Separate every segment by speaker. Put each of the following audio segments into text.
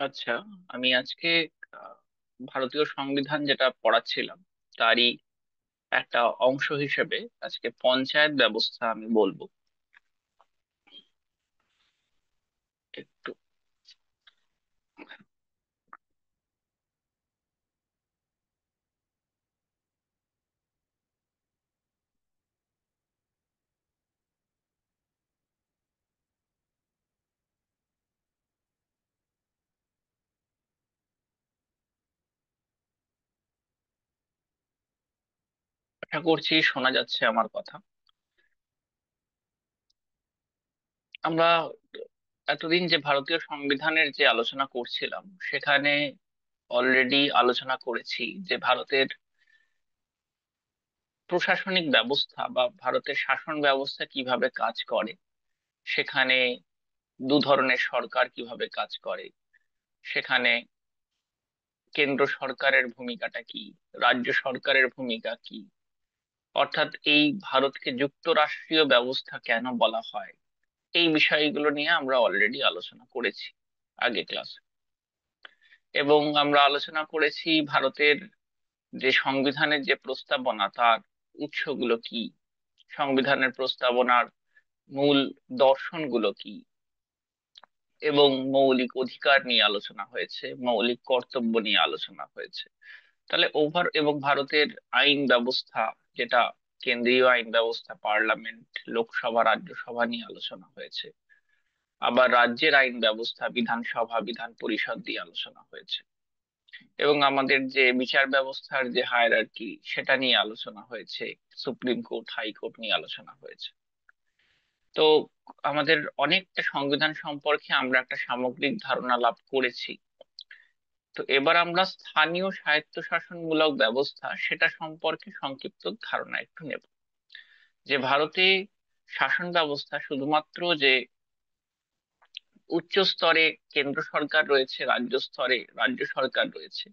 Speaker 1: আচ্ছা, আমি আজকে আহ, ভারতীয় সংবিধান যেটা পড়াচ্ছিলাম তারই একটা অংশ হিসেবে আজকে পঞ্চায়েত ব্যবস্থা আমি বলবো একটু। আশা করছি শোনা যাচ্ছে আমার কথা। আমরা এতদিন যে ভারতীয় সংবিধানের যে আলোচনা করছিলাম সেখানে অলরেডি আলোচনা করেছি যে ভারতের প্রশাসনিক ব্যবস্থা বা ভারতের শাসন ব্যবস্থা কিভাবে কাজ করে, সেখানে দু ধরনের সরকার কিভাবে কাজ করে, সেখানে কেন্দ্র সরকারের ভূমিকাটা কি, রাজ্য সরকারের ভূমিকা কি, অর্থাৎ এই ভারতকে যুক্তরাষ্ট্রীয় ব্যবস্থা কেন বলা হয়, এই বিষয়গুলো নিয়ে আমরা অলরেডি আলোচনা করেছি আগে ক্লাসে। এবং আমরা আলোচনা করেছি ভারতের যে সংবিধানের যে প্রস্তাবনা তার উৎসগুলো কি, সংবিধানের প্রস্তাবনার মূল দর্শনগুলো কি, এবং মৌলিক অধিকার নিয়ে আলোচনা হয়েছে, মৌলিক কর্তব্য নিয়ে আলোচনা হয়েছে। তাহলে এবং ভারতের আইন ব্যবস্থা, যেটা কেন্দ্রীয় আইন ব্যবস্থা, পার্লামেন্ট, লোকসভা, রাজ্যসভা নিয়ে আলোচনা হয়েছে। আবার রাজ্যের আইন ব্যবস্থা, বিধানসভা, বিধান পরিষদ দিয়ে আলোচনা হয়েছে। এবং আমাদের যে বিচার ব্যবস্থার যে হায়ারার্কি সেটা নিয়ে আলোচনা হয়েছে, সুপ্রিম কোর্ট, হাইকোর্ট নিয়ে আলোচনা হয়েছে। তো আমাদের অনেকটা সংবিধান সম্পর্কে আমরা একটা সামগ্রিক ধারণা লাভ করেছি। তো এবার আমরা স্থানীয় স্বায়ত্তশাসনমূলক ব্যবস্থা সেটা সম্পর্কে সংক্ষিপ্ত ধারণা একটু নেব। যে ভারতে শাসন ব্যবস্থা শুধুমাত্র যে উচ্চ স্তরে কেন্দ্র সরকার রয়েছে, রাজ্য স্তরে রাজ্য সরকার রয়েছে,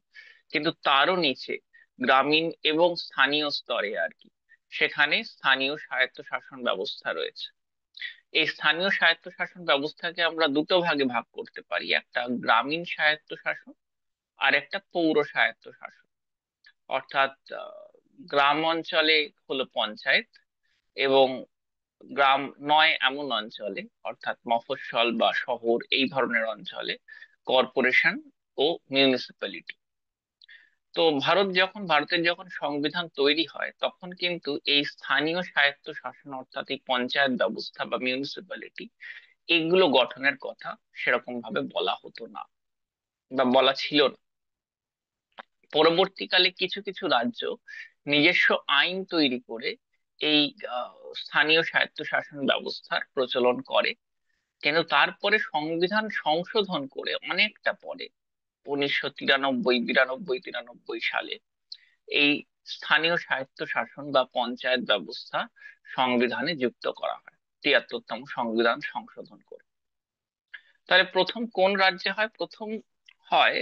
Speaker 1: কিন্তু তারও নিচে গ্রামীণ এবং স্থানীয় স্তরে আর কি, সেখানে স্থানীয় স্বায়ত্তশাসন ব্যবস্থা রয়েছে। এই স্থানীয় স্বায়ত্তশাসন ব্যবস্থাকে আমরা দুটো ভাগে ভাগ করতে পারি, একটা গ্রামীণ স্বায়ত্তশাসন আর একটা পৌর স্বায়ত্তশাসন। অর্থাৎ গ্রাম অঞ্চলে হলো পঞ্চায়েত, এবং গ্রাম নয় এমন অঞ্চলে, অর্থাৎ মফস্বল বা শহর এই ধরনের অঞ্চলে কর্পোরেশন ও মিউনিসিপ্যালিটি। তো ভারতের যখন সংবিধান তৈরি হয় তখন কিন্তু এই স্থানীয় স্বায়ত্ত শাসন, অর্থাৎ এই পঞ্চায়েত ব্যবস্থা বা মিউনিসিপ্যালিটি, এগুলো গঠনের কথা সেরকম ভাবে বলা হতো না বা বলা ছিল না। পরবর্তীকালে কিছু কিছু রাজ্য নিজস্ব আইন তৈরি করে এই আহ, স্থানীয় স্বায়ত্তশাসন ব্যবস্থার প্রচলন করে। কিন্তু তারপরে সংবিধান সংশোধন করে অনেকটা পরে, 1993, 92, 93 সালে এই স্থানীয় স্বায়ত্তশাসন বা পঞ্চায়েত ব্যবস্থা সংবিধানে যুক্ত করা হয় 73তম সংবিধান সংশোধন করে। তাহলে প্রথম কোন রাজ্যে হয়? প্রথম হয়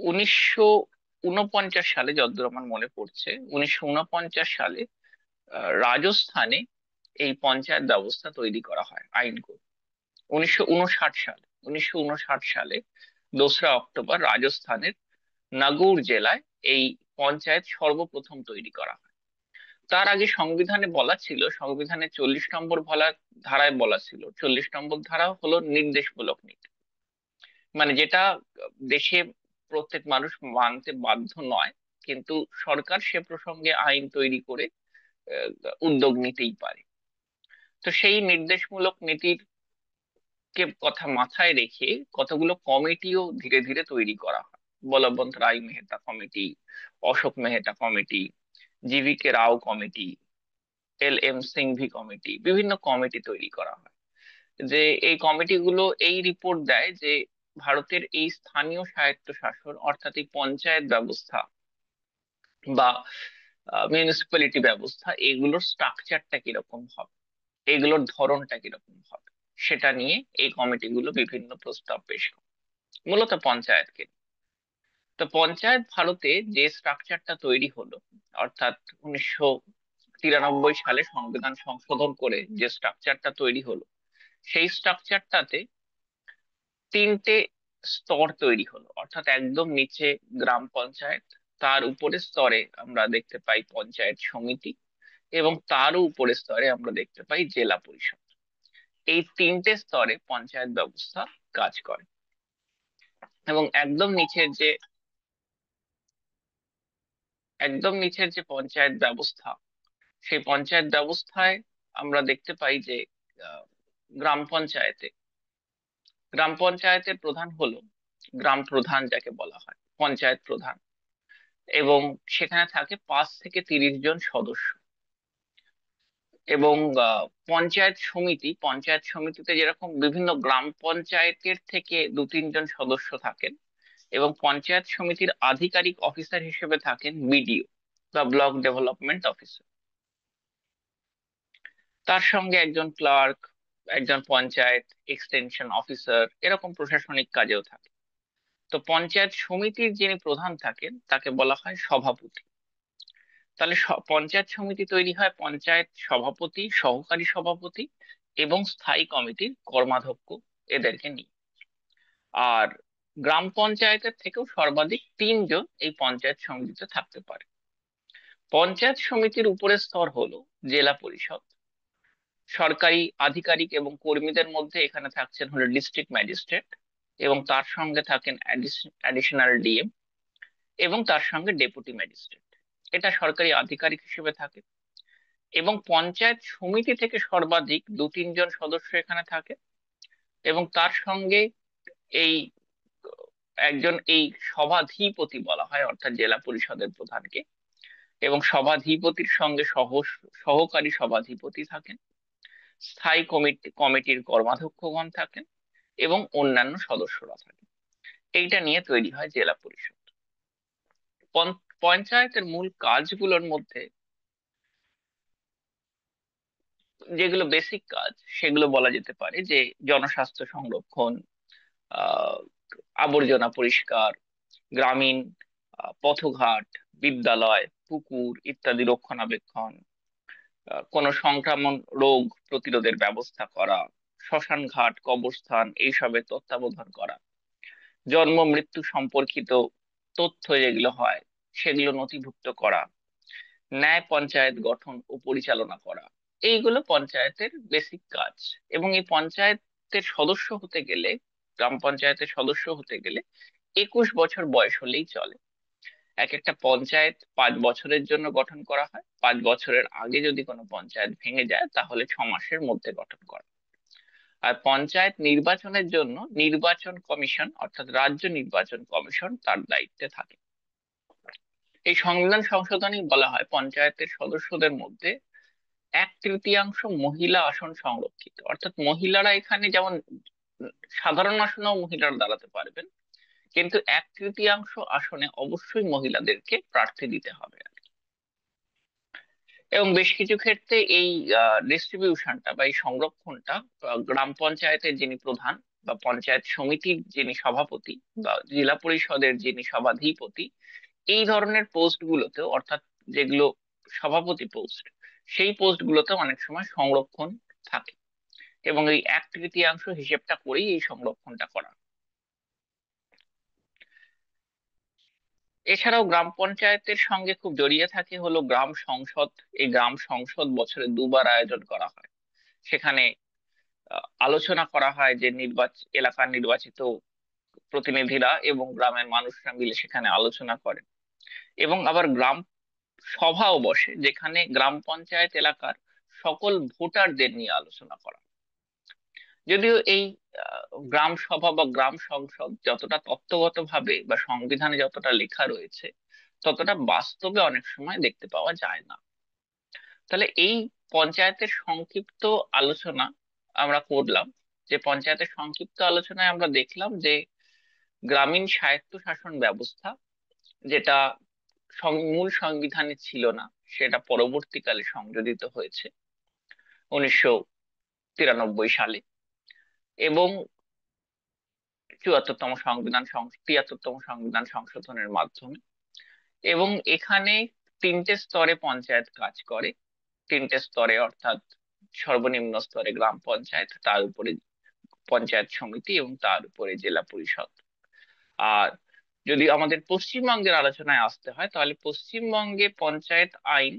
Speaker 1: 1949 সালে, যতদূর আমার মনে পড়ছে, 1949 সালে রাজস্থানে এই পঞ্চায়েত ব্যবস্থা তৈরি করা হয় আইন করে। 1959 সালে 2রা অক্টোবর রাজস্থানের নাগৌর জেলায় এই পঞ্চায়েত সর্বপ্রথম তৈরি করা হয়। তার আগে সংবিধানে বলা ছিল, সংবিধানে 40 নম্বর ধারায় বলা ছিল, 40 নম্বর ধারা হলো নির্দেশমূলক নীতি, মানে যেটা দেশে প্রত্যেক মানুষ মানতে বাধ্য নয়, কিন্তু সরকার সে প্রসঙ্গে আইন তৈরি করে আহ, উদ্যোগ নিতেই পারে। তো সেই নির্দেশমূলক নীতির কথা মাথায় রেখে কতগুলো কমিটিও ধীরে ধীরে তৈরি করা হয়। Balwant Rai Mehta committee, Ashok Mehta committee, G V K Rao committee, L M Singhvi committee, বিভিন্ন কমিটি তৈরি করা হয়। যে এই কমিটিগুলো এই রিপোর্ট দেয় যে ভারতের এই স্থানীয় স্বায়ত্তশাসন, অর্থাৎ এই পঞ্চায়েত ব্যবস্থা বা মিউনিসিপ্যালিটি ব্যবস্থা, এগুলোর স্ট্রাকচারটা কিরকম হবে, এগুলোর ধরনটা কিরকম হবে, সেটা নিয়ে এই কমিটিগুলো বিভিন্ন প্রস্তাব পেশ করে, মূলত পঞ্চায়েতকে নিয়ে। তো পঞ্চায়েত ভারতে যে স্ট্রাকচারটা তৈরি হলো, অর্থাৎ 1993 সালে সংবিধান সংশোধন করে যে স্ট্রাকচারটা তৈরি হলো, সেই স্ট্রাকচারটাতে তিনটে স্তর তৈরি হলো, অর্থাৎ একদম নিচে গ্রাম পঞ্চায়েত, তার উপরের স্তরে আমরা দেখতে পাই পঞ্চায়েত সমিতি, এবং তারও উপরের স্তরে আমরা দেখতে পাই জেলা পরিষদ। এই তিনটে স্তরে পঞ্চায়েত ব্যবস্থা কাজ করে। এবং একদম নিচের যে পঞ্চায়েত ব্যবস্থা, সেই পঞ্চায়েত ব্যবস্থায় আমরা দেখতে পাই যে আহ, গ্রাম পঞ্চায়েতে গ্রাম পঞ্চায়েতের প্রধান হলো গ্রাম প্রধান, যাকে বলা হয় পঞ্চায়েত প্রধান। এবং সেখানে থাকে 5 থেকে 30 জন সদস্য। এবং পঞ্চায়েত সমিতিতে যেরকম বিভিন্ন গ্রাম পঞ্চায়েতের থেকে 2-3 জন সদস্য থাকেন, এবং পঞ্চায়েত সমিতির আধিকারিক অফিসার হিসেবে থাকেন বিডিও বা ব্লক ডেভেলপমেন্ট অফিসার। তার সঙ্গে একজন ক্লার্ক, একজন পঞ্চায়েত এক্সটেনশন অফিসার, এরকম প্রশাসনিক কাজেও থাকে। তো পঞ্চায়েত সমিতির যিনি প্রধান থাকেন তাকে বলা হয় সভাপতি। তাহলে পঞ্চায়েত সমিতি তৈরি হয় পঞ্চায়েত সভাপতি, সহকারী সভাপতি এবং স্থায়ী কমিটির কর্মাধ্যক্ষ এদেরকে নিয়ে। আর গ্রাম পঞ্চায়েতের থেকেও সর্বাধিক 3 জন এই পঞ্চায়েত সমিতিতে থাকতে পারে। পঞ্চায়েত সমিতির উপরের স্তর হলো জেলা পরিষদ। সরকারি আধিকারিক এবং কর্মীদের মধ্যে এখানে থাকছেন হলো ডিস্ট্রিক্ট ম্যাজিস্ট্রেট, এবং তার সঙ্গে থাকেন অ্যাডিশনাল ডিএম, এবং তার সঙ্গে ডেপুটি ম্যাজিস্ট্রেট। এটা সরকারি আধিকারিক হিসেবে থাকে। এবং পঞ্চায়েত সমিতি থেকে সর্বাধিক 2-3 জন সদস্য এখানে থাকে, এবং তার সঙ্গে এই একজন এই সভাধিপতি বলা হয়, অর্থাৎ জেলা পরিষদের প্রধানকে। এবং সভাধিপতির সঙ্গে সহকারী সভাধিপতি থাকেন, স্থায়ী কমিটির কর্মাধ্যক্ষগণ থাকেন, এবং অন্যান্য সদস্যরা থাকেন। এইটা নিয়ে তৈরি হয় জেলা পরিষদ। পঞ্চায়েতের মূল কাজগুলোর মধ্যে যেগুলো বেসিক কাজ, সেগুলো বলা যেতে পারে যে জনস্বাস্থ্য সংরক্ষণ, আহ আবর্জনা পরিষ্কার, গ্রামীণ পথঘাট, বিদ্যালয়, পুকুর ইত্যাদি রক্ষণাবেক্ষণ, কোনো সংক্রমণ রোগ প্রতিরোধের ব্যবস্থা করা, শ্মশান ঘাট, কবরস্থান এইসবের তত্ত্বাবধান করা, জন্ম মৃত্যু সম্পর্কিত তথ্য যেগুলো হয় সেগুলো নথিভুক্ত করা, ন্যায় পঞ্চায়েত গঠন ও পরিচালনা করা, এইগুলো পঞ্চায়েতের বেসিক কাজ। এবং এই পঞ্চায়েতের সদস্য হতে গেলে, গ্রাম পঞ্চায়েতের সদস্য হতে গেলে 21 বছর বয়স হলেই চলে। এক একটা পঞ্চায়েত 5 বছরের জন্য গঠন করা হয়। 5 বছরের আগে যদি কোনো পঞ্চায়েত ভেঙে যায় তাহলে 6 মাসের মধ্যে গঠন করা। আর পঞ্চায়েত নির্বাচনের জন্য নির্বাচন কমিশন, অর্থাৎ রাজ্য নির্বাচন কমিশন তার দায়িত্বে থাকে। এই সংবিধান সংশোধনী বলা হয় পঞ্চায়েতের সদস্যদের মধ্যে 1/3 মহিলা আসন সংরক্ষিত, অর্থাৎ মহিলারা এখানে যেমন সাধারণ আসনেও মহিলারা দাঁড়াতে পারবেন, কিন্তু 1/3 আসনে অবশ্যই মহিলাদেরকে প্রার্থী দিতে হবে। এবং বেশ কিছু ক্ষেত্রে এই ডিস্ট্রিবিউশনটা বা এই সংরক্ষণটা গ্রাম পঞ্চায়েতের যিনি প্রধান বা পঞ্চায়েত সমিতির যিনি সভাপতি বা জেলা পরিষদের যিনি সভাধিপতি, এই ধরনের পোস্ট গুলোতেও, অর্থাৎ যেগুলো সভাপতি পোস্ট, সেই পোস্ট গুলোতে অনেক সময় সংরক্ষণ থাকে। এবং এই 1/3 হিসেবটা করেই এই সংরক্ষণটা করা হয়। এছাড়াও গ্রাম পঞ্চায়েতের সঙ্গে খুব জড়িয়ে থাকে হলো গ্রাম সংসদ। এই গ্রাম সংসদ বছরে 2বার আয়োজন করা হয়। সেখানে আলোচনা করা হয় যে এলাকার নির্বাচিত প্রতিনিধিরা এবং গ্রামের মানুষরা মিলে সেখানে আলোচনা করেন। এবং আবার গ্রাম সভাও বসে, যেখানে গ্রাম পঞ্চায়েত এলাকার সকল ভোটারদের নিয়ে আলোচনা করা হয়। যদিও এই গ্রাম সভা বা গ্রাম সংসদ যতটা তত্ত্বগত ভাবে বা সংবিধানে যতটা লেখা রয়েছে, ততটা বাস্তবে অনেক সময় দেখতে পাওয়া যায় না। তাহলে এই পঞ্চায়েতের সংক্ষিপ্ত আলোচনা আমরা করলাম, যে পঞ্চায়েতের সংক্ষিপ্ত আলোচনায় আমরা দেখলাম যে গ্রামীণ স্বায়ত্তশাসন ব্যবস্থা, যেটা মূল সংবিধানে ছিল না, সেটা পরবর্তীকালে সংযোজিত হয়েছে 1993 সালে। এবং 73তম সংবিধান সংশোধনের মাধ্যমে। এবং এখানে 3টে স্তরে পঞ্চায়েত কাজ করে। 3টে স্তরে, অর্থাৎ সর্বনিম্ন স্তরে গ্রাম পঞ্চায়েত, তার উপরে পঞ্চায়েত সমিতি এবং তার উপরে জেলা পরিষদ। আর যদি আমাদের পশ্চিমবঙ্গের আলোচনায় আসতে হয়, তাহলে পশ্চিমবঙ্গে পঞ্চায়েত আইন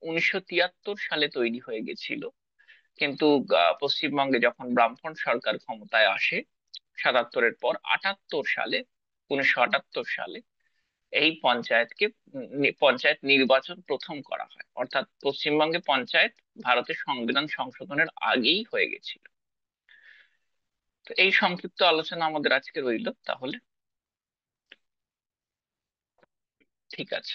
Speaker 1: 1973 সালে তৈরি হয়ে গেছিল। কিন্তু পশ্চিমবঙ্গে যখন বামফ্রন্ট সরকার ক্ষমতায় আসে 77-এর পর, 1978 সালে এই পঞ্চায়েত নির্বাচন প্রথম করা হয়। অর্থাৎ পশ্চিমবঙ্গে পঞ্চায়েত ভারতের সংবিধান সংশোধনের আগেই হয়ে গেছিল। তো এই সংক্ষিপ্ত আলোচনা আমাদের আজকে রইলো তাহলে। ঠিক আছে।